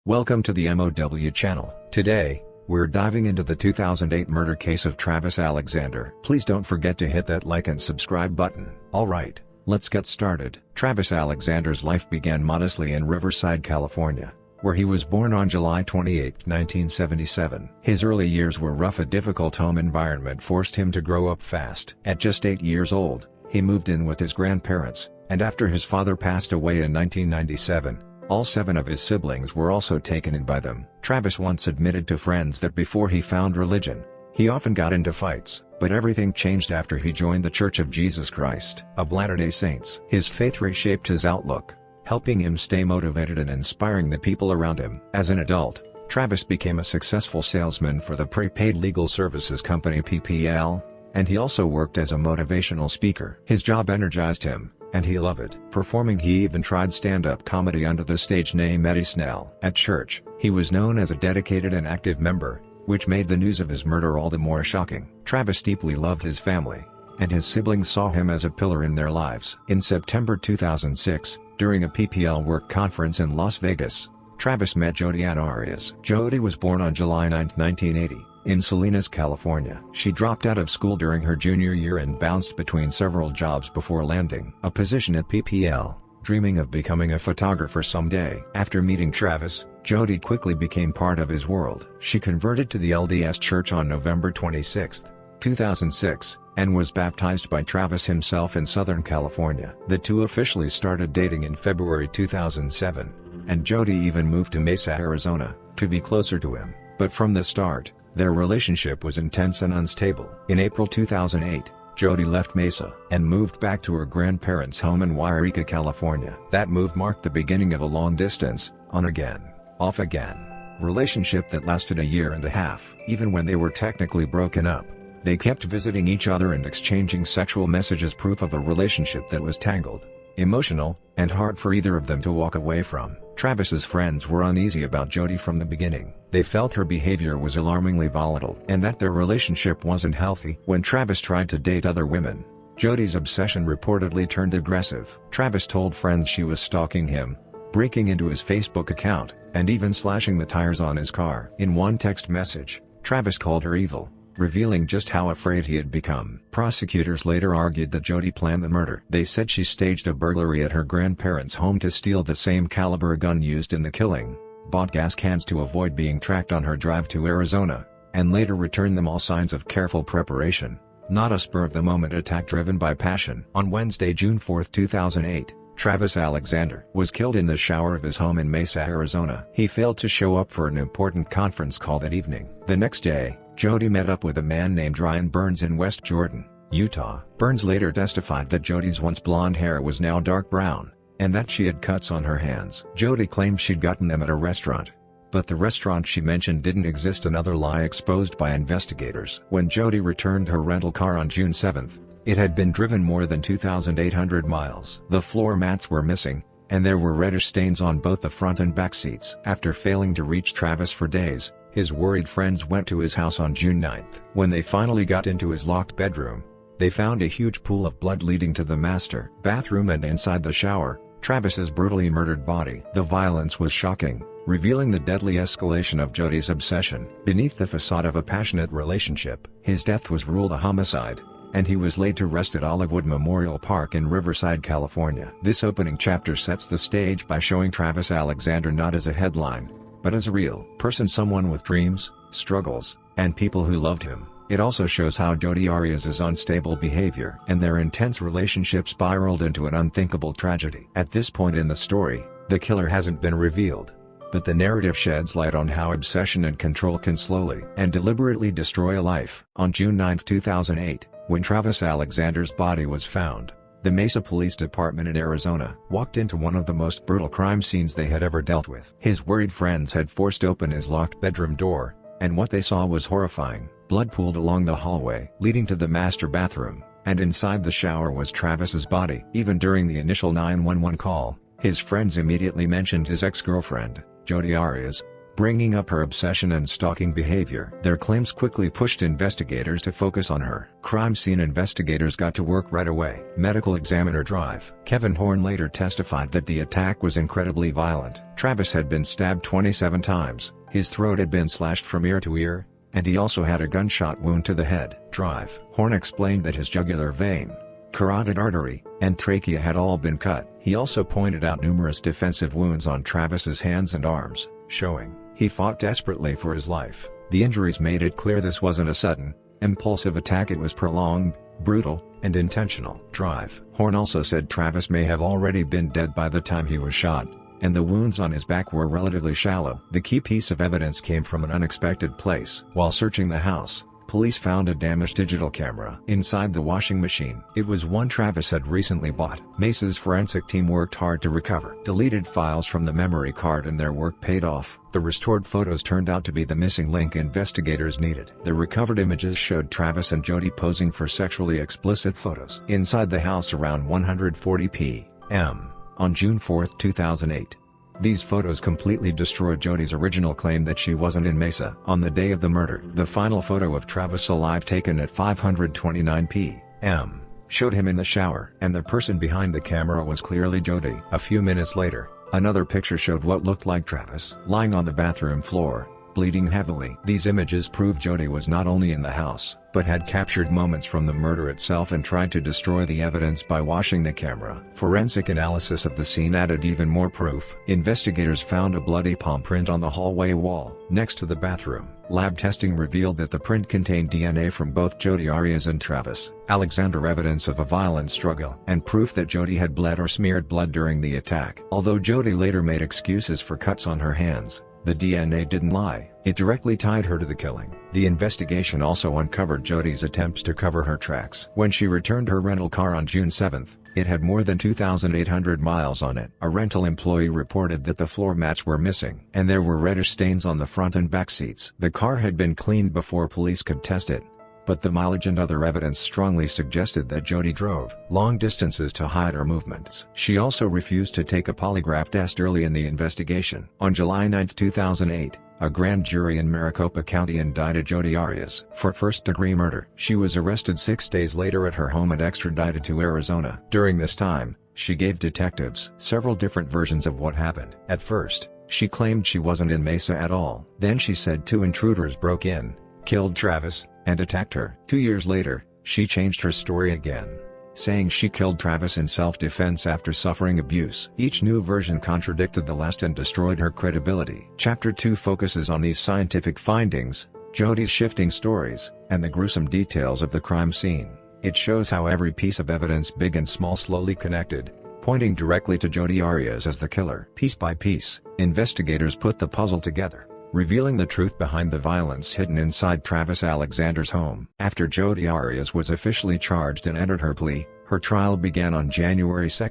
Welcome to the M.O.W. channel. Today, we're diving into the 2008 murder case of Travis Alexander. Please don't forget to hit that like and subscribe button. Alright, let's get started. Travis Alexander's life began modestly in Riverside, California, where he was born on July 28, 1977. His early years were rough. A difficult home environment forced him to grow up fast. At just 8 years old, he moved in with his grandparents, and after his father passed away in 1997, all 7 of his siblings were also taken in by them. Travis once admitted to friends that before he found religion, he often got into fights, but everything changed after he joined the Church of Jesus Christ of Latter-day Saints. His faith reshaped his outlook, helping him stay motivated and inspiring the people around him. As an adult, Travis became a successful salesman for the prepaid legal services company PPL, and he also worked as a motivational speaker. His job energized him, and he loved performing. He even tried stand-up comedy under the stage name Eddie Snell. At church, he was known as a dedicated and active member, which made the news of his murder all the more shocking. Travis deeply loved his family, and his siblings saw him as a pillar in their lives. In September 2006, during a PPL work conference in Las Vegas, Travis met Jodi Ann Arias. Jodi was born on July 9, 1980. In Salinas, California. She dropped out of school during her junior year and bounced between several jobs before landing a position at PPL, dreaming of becoming a photographer someday. After meeting Travis, Jodi quickly became part of his world. She converted to the LDS Church on November 26, 2006, and was baptized by Travis himself in Southern California. The two officially started dating in February 2007, and Jodi even moved to Mesa, Arizona, to be closer to him. But from the start, their relationship was intense and unstable. In April 2008, Jodi left Mesa and moved back to her grandparents' home in Yreka, California. That move marked the beginning of a long-distance, on-again, off-again relationship that lasted a year and a half. Even when they were technically broken up, they kept visiting each other and exchanging sexual messages, proof of a relationship that was tangled, emotional, and hard for either of them to walk away from. Travis's friends were uneasy about Jodi from the beginning. They felt her behavior was alarmingly volatile and that their relationship wasn't healthy. When Travis tried to date other women, Jodi's obsession reportedly turned aggressive. Travis told friends she was stalking him, breaking into his Facebook account, and even slashing the tires on his car. In one text message, Travis called her evil, revealing just how afraid he had become. Prosecutors later argued that Jodi planned the murder. They said she staged a burglary at her grandparents' home to steal the same caliber gun used in the killing, bought gas cans to avoid being tracked on her drive to Arizona, and later returned them, all signs of careful preparation, not a spur-of-the-moment attack driven by passion. On Wednesday, June 4, 2008, Travis Alexander was killed in the shower of his home in Mesa, Arizona. He failed to show up for an important conference call that evening. The next day, Jodi met up with a man named Ryan Burns in West Jordan, Utah. Burns later testified that Jodi's once blonde hair was now dark brown, and that she had cuts on her hands. Jodi claimed she'd gotten them at a restaurant, but the restaurant she mentioned didn't exist, another lie exposed by investigators. When Jodi returned her rental car on June 7, it had been driven more than 2,800 miles. The floor mats were missing, and there were reddish stains on both the front and back seats. After failing to reach Travis for days, his worried friends went to his house on June 9. When they finally got into his locked bedroom, they found a huge pool of blood leading to the master bathroom and inside the shower, Travis's brutally murdered body. The violence was shocking, revealing the deadly escalation of Jodi's obsession. Beneath the facade of a passionate relationship, his death was ruled a homicide, and he was laid to rest at Olivewood Memorial Park in Riverside, California. This opening chapter sets the stage by showing Travis Alexander not as a headline, but as a real person, someone with dreams, struggles, and people who loved him. It also shows how Jodi Arias' unstable behavior and their intense relationship spiraled into an unthinkable tragedy. At this point in the story, the killer hasn't been revealed, but the narrative sheds light on how obsession and control can slowly and deliberately destroy a life. On June 9, 2008, when Travis Alexander's body was found, the Mesa Police Department in Arizona walked into one of the most brutal crime scenes they had ever dealt with. His worried friends had forced open his locked bedroom door, and what they saw was horrifying. Blood pooled along the hallway leading to the master bathroom, and inside the shower was Travis's body. Even during the initial 911 call, his friends immediately mentioned his ex-girlfriend, Jodi Arias, bringing up her obsession and stalking behavior. Their claims quickly pushed investigators to focus on her. Crime scene investigators got to work right away. Medical examiner Drive Kevin Horn later testified that the attack was incredibly violent. Travis had been stabbed 27 times, his throat had been slashed from ear to ear, and he also had a gunshot wound to the head. Drive Horn explained that his jugular vein, carotid artery, and trachea had all been cut. He also pointed out numerous defensive wounds on Travis's hands and arms, showing he fought desperately for his life. The injuries made it clear this wasn't a sudden, impulsive attack, it was prolonged, brutal, and intentional. Drive Horn also said Travis may have already been dead by the time he was shot, and the wounds on his back were relatively shallow. The key piece of evidence came from an unexpected place. While searching the house, police found a damaged digital camera inside the washing machine. It was one Travis had recently bought. Mesa's forensic team worked hard to recover deleted files from the memory card, and their work paid off. The restored photos turned out to be the missing link investigators needed. The recovered images showed Travis and Jody posing for sexually explicit photos inside the house around 140 p.m. on June 4, 2008. These photos completely destroyed Jody's original claim that she wasn't in Mesa on the day of the murder. The final photo of Travis alive, taken at 5:29 p.m., showed him in the shower, and the person behind the camera was clearly Jody. A few minutes later, another picture showed what looked like Travis lying on the bathroom floor, bleeding heavily. These images proved Jody was not only in the house, but had captured moments from the murder itself and tried to destroy the evidence by washing the camera. Forensic analysis of the scene added even more proof. Investigators found a bloody palm print on the hallway wall next to the bathroom. Lab testing revealed that the print contained DNA from both Jody Arias and Travis Alexander, evidence of a violent struggle, and proof that Jody had bled or smeared blood during the attack. Although Jody later made excuses for cuts on her hands, the DNA didn't lie. It directly tied her to the killing. The investigation also uncovered Jody's attempts to cover her tracks. When she returned her rental car on June 7, it had more than 2,800 miles on it. A rental employee reported that the floor mats were missing, and there were reddish stains on the front and back seats. The car had been cleaned before police could test it, but the mileage and other evidence strongly suggested that Jody drove long distances to hide her movements. She also refused to take a polygraph test early in the investigation. On July 9, 2008, a grand jury in Maricopa County indicted Jody Arias for first-degree murder. She was arrested 6 days later at her home and extradited to Arizona. During this time, she gave detectives several different versions of what happened. At first, she claimed she wasn't in Mesa at all. Then she said 2 intruders broke in, killed Travis, and attacked her. 2 years later, she changed her story again, saying she killed Travis in self-defense after suffering abuse. Each new version contradicted the last and destroyed her credibility. Chapter 2 focuses on these scientific findings, Jody's shifting stories, and the gruesome details of the crime scene. It shows how every piece of evidence, big and small, slowly connected, pointing directly to Jody Arias as the killer. Piece by piece, investigators put the puzzle together, revealing the truth behind the violence hidden inside Travis Alexander's home. After Jody Arias was officially charged and entered her plea, her trial began on January 2,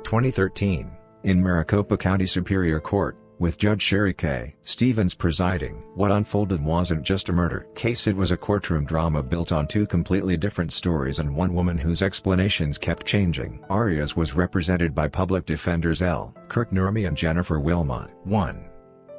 2013, in Maricopa County Superior Court, with Judge Sherry K. Stevens presiding. What unfolded wasn't just a murder case, it was a courtroom drama built on 2 completely different stories and one woman whose explanations kept changing. Arias was represented by public defenders L. Kirk Nurmi and Jennifer Wilmot. 1.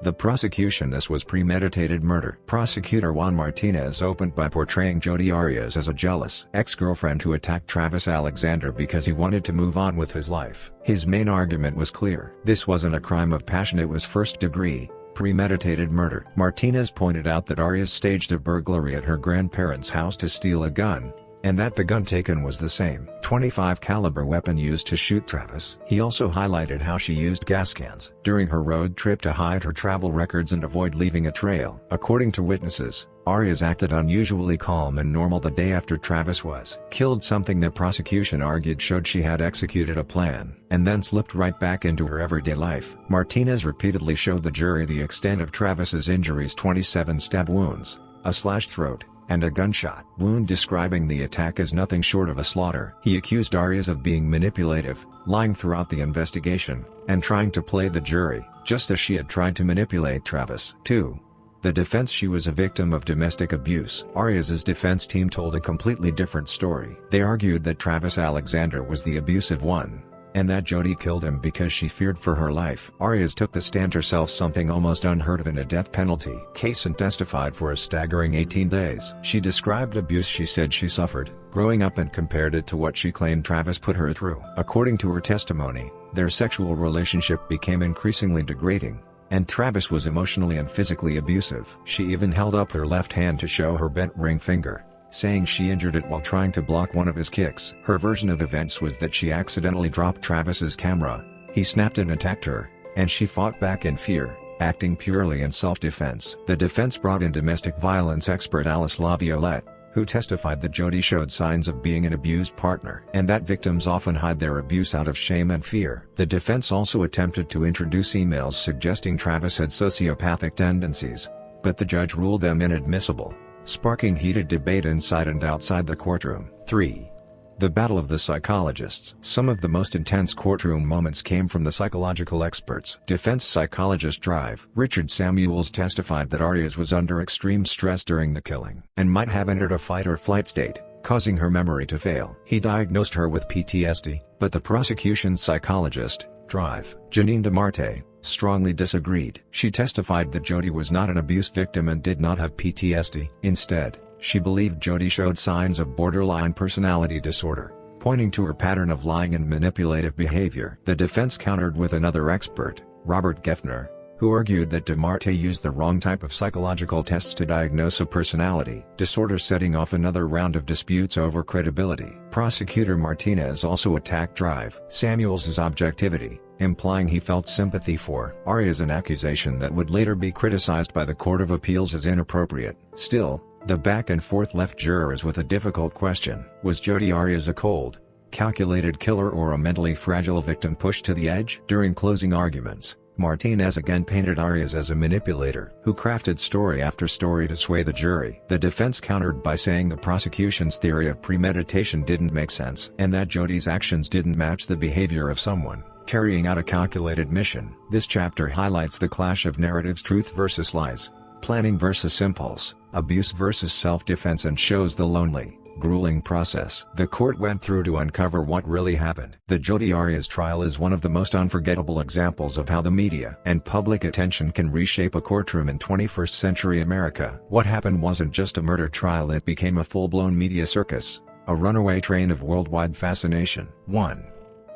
The prosecution: this was premeditated murder. Prosecutor Juan Martinez opened by portraying Jody Arias as a jealous ex-girlfriend who attacked Travis Alexander because he wanted to move on with his life. His main argument was clear: this wasn't a crime of passion, it was first-degree, premeditated murder. Martinez pointed out that Arias staged a burglary at her grandparents' house to steal a gun, and that the gun taken was the same .25 caliber weapon used to shoot Travis. He also highlighted how she used gas cans during her road trip to hide her travel records and avoid leaving a trail. According to witnesses, Arias acted unusually calm and normal the day after Travis was killed, something the prosecution argued showed she had executed a plan, and then slipped right back into her everyday life. Martinez repeatedly showed the jury the extent of Travis's injuries: 27 stab wounds, a slashed throat, and a gunshot wound, describing the attack as nothing short of a slaughter. He accused Arias of being manipulative, lying throughout the investigation, and trying to play the jury, just as she had tried to manipulate Travis. 2. The defense: she was a victim of domestic abuse. Arias's defense team told a completely different story. They argued that Travis Alexander was the abusive one, and that Jody killed him because she feared for her life. Arias took the stand herself, something almost unheard of in a death penalty case, and testified for a staggering 18 days. She described abuse she said she suffered growing up and compared it to what she claimed Travis put her through. According to her testimony, their sexual relationship became increasingly degrading, and Travis was emotionally and physically abusive. She even held up her left hand to show her bent ring finger, saying she injured it while trying to block one of his kicks. Her version of events was that she accidentally dropped Travis's camera, he snapped and attacked her, and she fought back in fear, acting purely in self-defense. The defense brought in domestic violence expert Alice LaViolette, who testified that Jody showed signs of being an abused partner, and that victims often hide their abuse out of shame and fear. The defense also attempted to introduce emails suggesting Travis had sociopathic tendencies, but the judge ruled them inadmissible, sparking heated debate inside and outside the courtroom. 3. The Battle of the Psychologists. Some of the most intense courtroom moments came from the psychological experts. Defense psychologist Richard Samuels testified that Arias was under extreme stress during the killing, and might have entered a fight or flight state, causing her memory to fail. He diagnosed her with PTSD, but the prosecution's psychologist, Janine DeMarte, strongly disagreed. She testified that Jody was not an abuse victim and did not have PTSD. Instead, she believed Jody showed signs of borderline personality disorder, pointing to her pattern of lying and manipulative behavior. The defense countered with another expert, Robert Geffner, who argued that DeMarte used the wrong type of psychological tests to diagnose a personality disorder, setting off another round of disputes over credibility. Prosecutor Martinez also attacked Samuels' objectivity, implying he felt sympathy for Arias, an accusation that would later be criticized by the Court of Appeals as inappropriate. Still, the back and forth left jurors with a difficult question. Was Jody Arias a cold, calculated killer or a mentally fragile victim pushed to the edge? During closing arguments, Martinez again painted Arias as a manipulator who crafted story after story to sway the jury. The defense countered by saying the prosecution's theory of premeditation didn't make sense, and that Jody's actions didn't match the behavior of someone carrying out a calculated mission. This chapter highlights the clash of narratives: truth versus lies, planning versus impulse, abuse versus self-defense, and shows the lonely, grueling process the court went through to uncover what really happened. The Jody Arias trial is one of the most unforgettable examples of how the media and public attention can reshape a courtroom in 21st century America. What happened wasn't just a murder trial, it became a full-blown media circus, a runaway train of worldwide fascination. 1.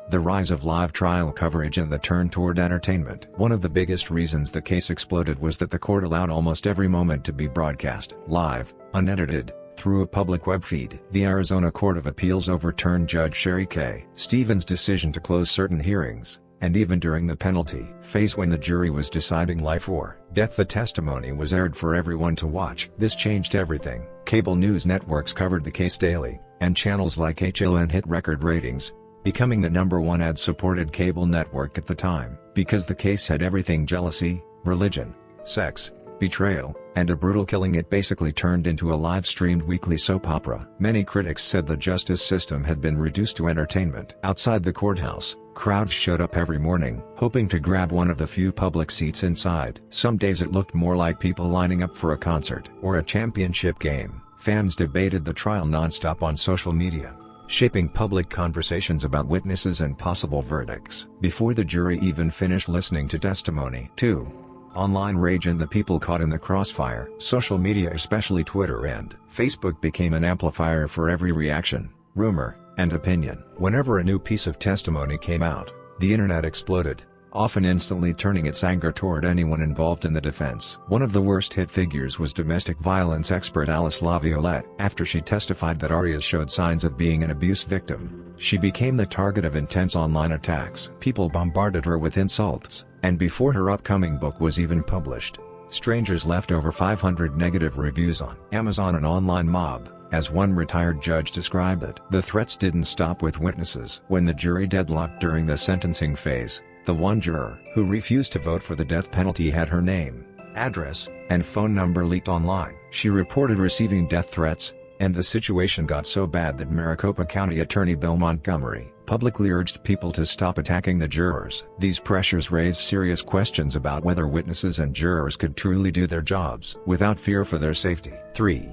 The rise of live trial coverage and the turn toward entertainment. One of the biggest reasons the case exploded was that the court allowed almost every moment to be broadcast live, unedited, through a public web feed. The Arizona Court of Appeals overturned Judge Sherry K. Stevens' decision to close certain hearings, and even during the penalty phase when the jury was deciding life or death, the testimony was aired for everyone to watch. This changed everything. Cable news networks covered the case daily, and channels like HLN hit record ratings, becoming the #1 ad-supported cable network at the time. Because the case had everything: jealousy, religion, sex, betrayal, and a brutal killing, it basically turned into a live-streamed weekly soap opera. Many critics said the justice system had been reduced to entertainment. Outside the courthouse, crowds showed up every morning, hoping to grab one of the few public seats inside. Some days it looked more like people lining up for a concert or a championship game. Fans debated the trial non-stop on social media, shaping public conversations about witnesses and possible verdicts before the jury even finished listening to testimony. 2. Online rage and the people caught in the crossfire. Social media, especially Twitter and Facebook, became an amplifier for every reaction, rumor, and opinion. Whenever a new piece of testimony came out, the internet exploded, often instantly turning its anger toward anyone involved in the defense. One of the worst hit figures was domestic violence expert Alice LaViolette. After she testified that Arias showed signs of being an abuse victim, she became the target of intense online attacks. People bombarded her with insults, and before her upcoming book was even published, strangers left over 500 negative reviews on Amazon, an online mob, as one retired judge described it. The threats didn't stop with witnesses. When the jury deadlocked during the sentencing phase, the one juror who refused to vote for the death penalty had her name, address, and phone number leaked online. She reported receiving death threats, and the situation got so bad that Maricopa County Attorney Bill Montgomery publicly urged people to stop attacking the jurors. These pressures raised serious questions about whether witnesses and jurors could truly do their jobs without fear for their safety. 3.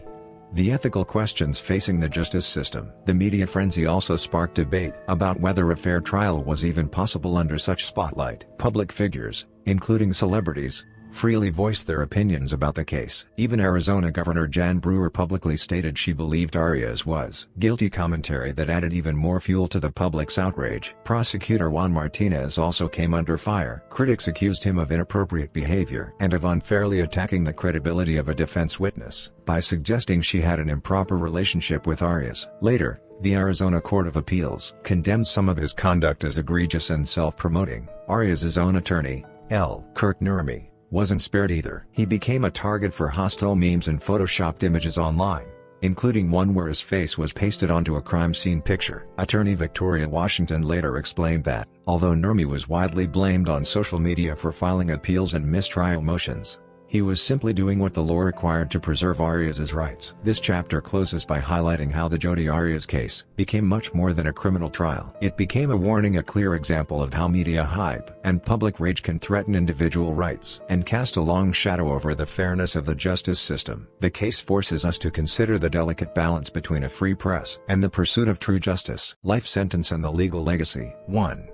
The ethical questions facing the justice system. The media frenzy also sparked debate about whether a fair trial was even possible under such spotlight. Public figures, including celebrities, freely voiced their opinions about the case. Even Arizona Governor Jan Brewer publicly stated she believed Arias was guilty, commentary that added even more fuel to the public's outrage. Prosecutor Juan Martinez also came under fire. Critics accused him of inappropriate behavior and of unfairly attacking the credibility of a defense witness by suggesting she had an improper relationship with Arias. Later, the Arizona Court of Appeals condemned some of his conduct as egregious and self-promoting. Arias's own attorney, L. Kirk Nurmi, wasn't spared either. He became a target for hostile memes and photoshopped images online, including one where his face was pasted onto a crime scene picture. Attorney Victoria Washington later explained that, although Nurmi was widely blamed on social media for filing appeals and mistrial motions, he was simply doing what the law required to preserve Arias's rights. This chapter closes by highlighting how the Jodi Arias case became much more than a criminal trial. It became a warning, a clear example of how media hype and public rage can threaten individual rights and cast a long shadow over the fairness of the justice system. The case forces us to consider the delicate balance between a free press and the pursuit of true justice. Life sentence and the legal legacy. 1.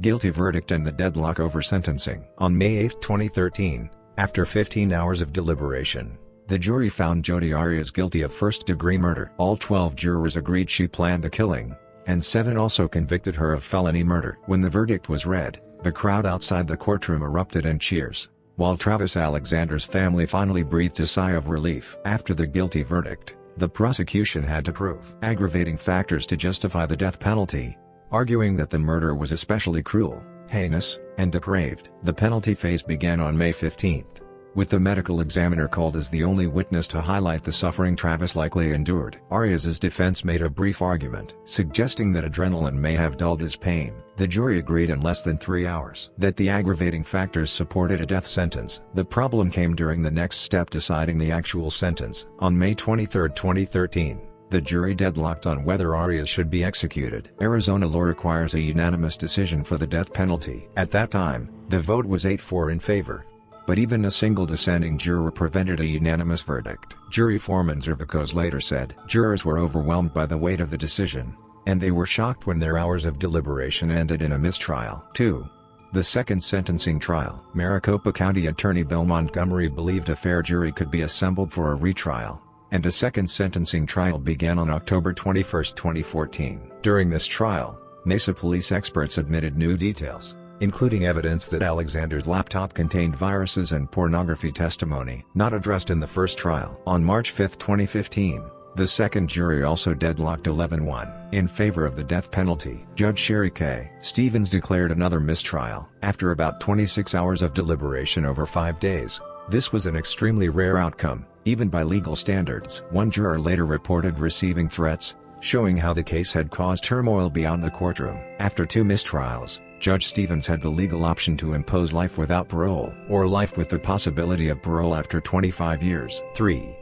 Guilty verdict and the deadlock over sentencing. On May 8, 2013, after 15 hours of deliberation, the jury found Jodi Arias guilty of first-degree murder. All 12 jurors agreed she planned the killing, and 7 also convicted her of felony murder. When the verdict was read, the crowd outside the courtroom erupted in cheers, while Travis Alexander's family finally breathed a sigh of relief. After the guilty verdict, the prosecution had to prove aggravating factors to justify the death penalty, arguing that the murder was especially cruel, heinous, and depraved. The penalty phase began on May 15, with the medical examiner called as the only witness to highlight the suffering Travis likely endured. Arias's defense made a brief argument, suggesting that adrenaline may have dulled his pain. The jury agreed in less than 3 hours that the aggravating factors supported a death sentence. The problem came during the next step, deciding the actual sentence. On May 23, 2013, the jury deadlocked on whether Arias should be executed. Arizona law requires a unanimous decision for the death penalty. At that time, the vote was 8-4 in favor, but even a single dissenting juror prevented a unanimous verdict. Jury foreman Zervakos later said, "Jurors were overwhelmed by the weight of the decision, and they were shocked when their hours of deliberation ended in a mistrial." 2. The second sentencing trial. Maricopa County Attorney Bill Montgomery believed a fair jury could be assembled for a retrial, and a second sentencing trial began on October 21, 2014. During this trial, Mesa police experts admitted new details, including evidence that Alexander's laptop contained viruses and pornography, testimony not addressed in the first trial. On March 5, 2015, the second jury also deadlocked 11-1 in favor of the death penalty. Judge Sherry K. Stevens declared another mistrial after about 26 hours of deliberation over 5 days. This was an extremely rare outcome, even by legal standards. One juror later reported receiving threats, showing how the case had caused turmoil beyond the courtroom. After 2 mistrials, Judge Stevens had the legal option to impose life without parole, or life with the possibility of parole after 25 years. 3.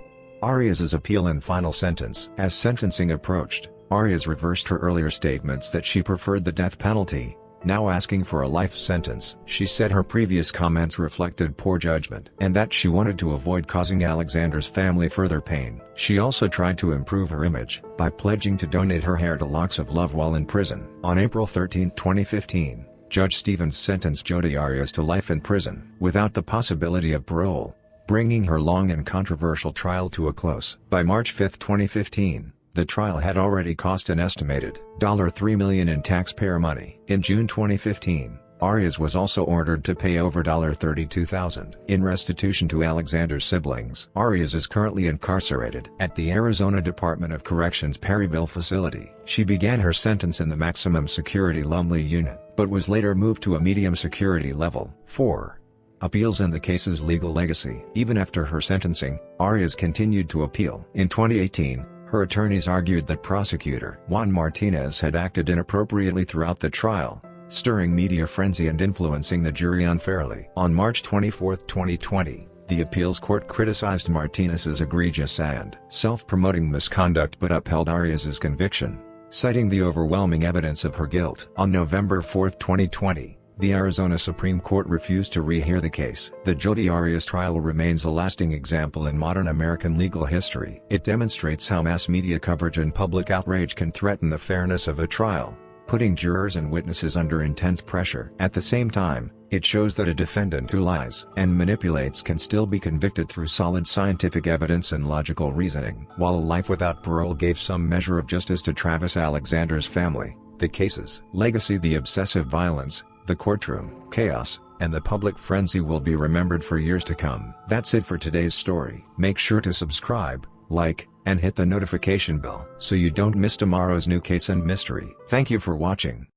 Arias's appeal and final sentence. As sentencing approached, Arias reversed her earlier statements that she preferred the death penalty, now asking for a life sentence. She said her previous comments reflected poor judgment, and that she wanted to avoid causing Alexander's family further pain. She also tried to improve her image by pledging to donate her hair to Locks of Love while in prison. On April 13, 2015, Judge Stevens sentenced Jodi Arias to life in prison, without the possibility of parole, bringing her long and controversial trial to a close. By March 5, 2015, the trial had already cost an estimated $3 million in taxpayer money. In June 2015, Arias was also ordered to pay over $32,000 in restitution to Alexander's siblings. Arias is currently incarcerated at the Arizona Department of Corrections Perryville facility. She began her sentence in the maximum security Lumley unit, but was later moved to a medium security level. 4. Appeals and the case's legal legacy. Even after her sentencing, Arias continued to appeal. In 2018, her attorneys argued that prosecutor Juan Martinez had acted inappropriately throughout the trial, stirring media frenzy and influencing the jury unfairly. On March 24, 2020, the appeals court criticized Martinez's egregious and self-promoting misconduct but upheld Arias's conviction, citing the overwhelming evidence of her guilt. On November 4, 2020, The Arizona Supreme Court refused to rehear the case. The Jodi Arias trial remains a lasting example in modern American legal history. It demonstrates how mass media coverage and public outrage can threaten the fairness of a trial, putting jurors and witnesses under intense pressure. At the same time, it shows that a defendant who lies and manipulates can still be convicted through solid scientific evidence and logical reasoning. While a life without parole gave some measure of justice to Travis Alexander's family, the case's legacy, the obsessive violence, the courtroom chaos, and the public frenzy will be remembered for years to come. That's it for today's story. Make sure to subscribe, like, and hit the notification bell so you don't miss tomorrow's new case and mystery. Thank you for watching.